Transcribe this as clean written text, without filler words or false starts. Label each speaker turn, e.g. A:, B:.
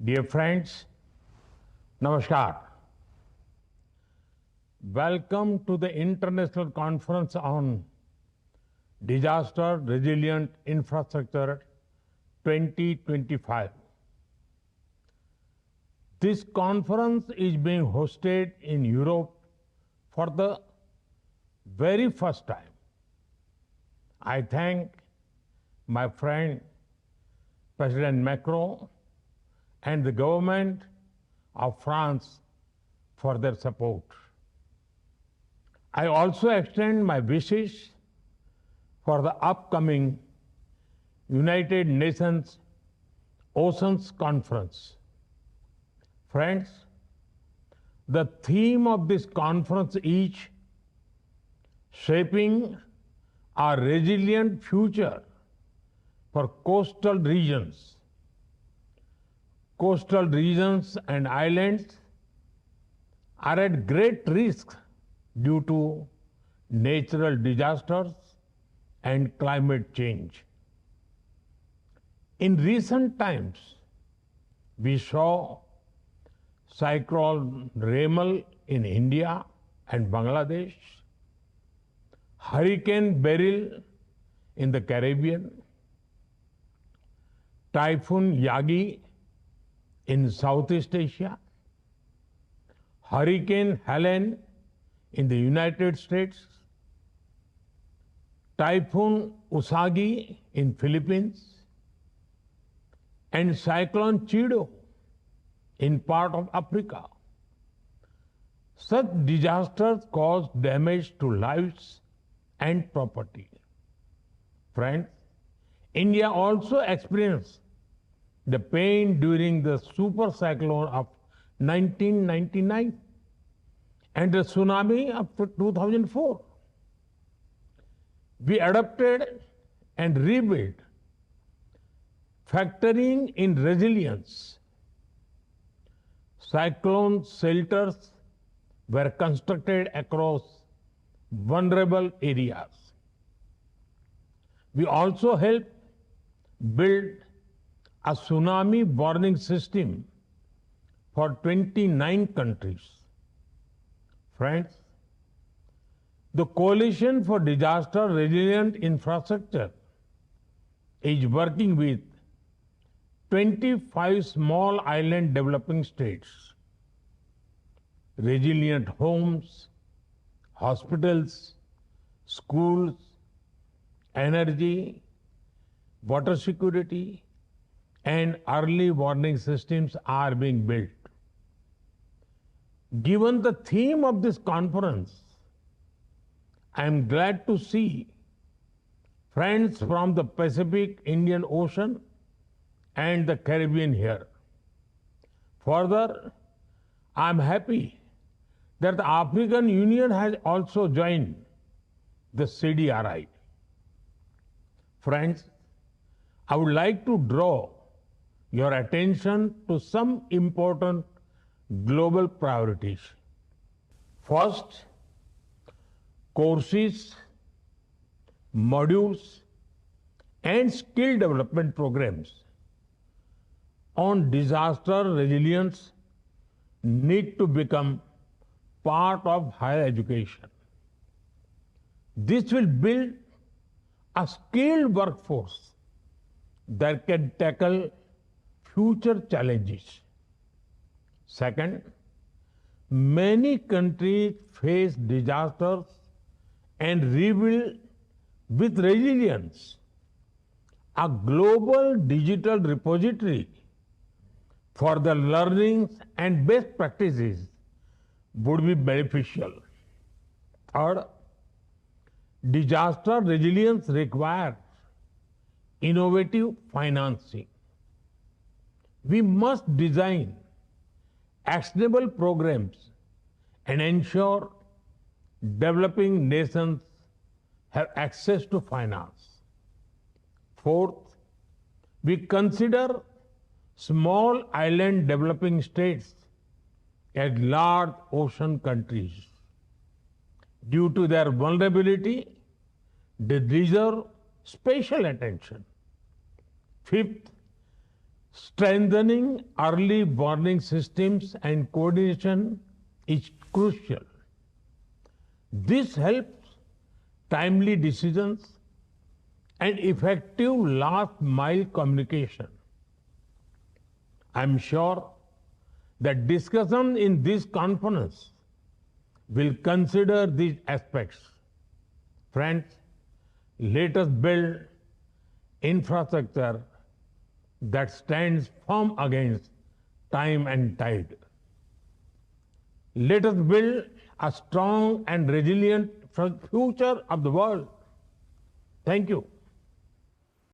A: Dear friends, Namaskar. Welcome to the International Conference on Disaster Resilient Infrastructure 2025. This conference is being hosted in Europe for the very first time. I thank my friend President Macron and the government of France for their support. I also extend my wishes for the upcoming United Nations Oceans Conference. Friends, the theme of this conference is shaping a resilient future for coastal regions. Coastal regions and islands are at great risk due to natural disasters and climate change. In recent times, we saw Cyclone Remal in India and Bangladesh, Hurricane Beryl in the Caribbean, Typhoon Yagi in Southeast Asia, Hurricane Helene in the United States, Typhoon Usagi in Philippines, and Cyclone Chido in part of Africa. Such disasters cause damage to lives and property. Friends, India also experienced the pain during the super cyclone of 1999 and the tsunami of 2004. We adapted and rebuilt, factoring in resilience. Cyclone shelters were constructed across vulnerable areas. We also helped build a tsunami warning system for 29 countries. Friends, the Coalition for Disaster Resilient Infrastructure is working with 25 small island developing states. Resilient homes, hospitals, schools, energy, water security, and early warning systems are being built. Given the theme of this conference, I am glad to see friends from the Pacific Indian Ocean and the Caribbean here. Further, I am happy that the African Union has also joined the CDRI. Friends, I would like to draw your attention to some important global priorities. First, courses, modules, and skill development programs on disaster resilience need to become part of higher education. This will build a skilled workforce that can tackle future challenges. Second, many countries face disasters and rebuild with resilience. A global digital repository for the learnings and best practices would be beneficial. Third, disaster resilience requires innovative financing. We must design actionable programs and ensure developing nations have access to finance. Fourth, we consider small island developing states as large ocean countries. Due to their vulnerability, they deserve special attention. Fifth, Strengthening early warning systems and coordination is crucial. This helps timely decisions and effective last mile communication. I'm sure that discussion in this conference will consider these aspects. Friends, let us build infrastructure that stands firm against time and tide. Let us build a strong and resilient future of the world. Thank you.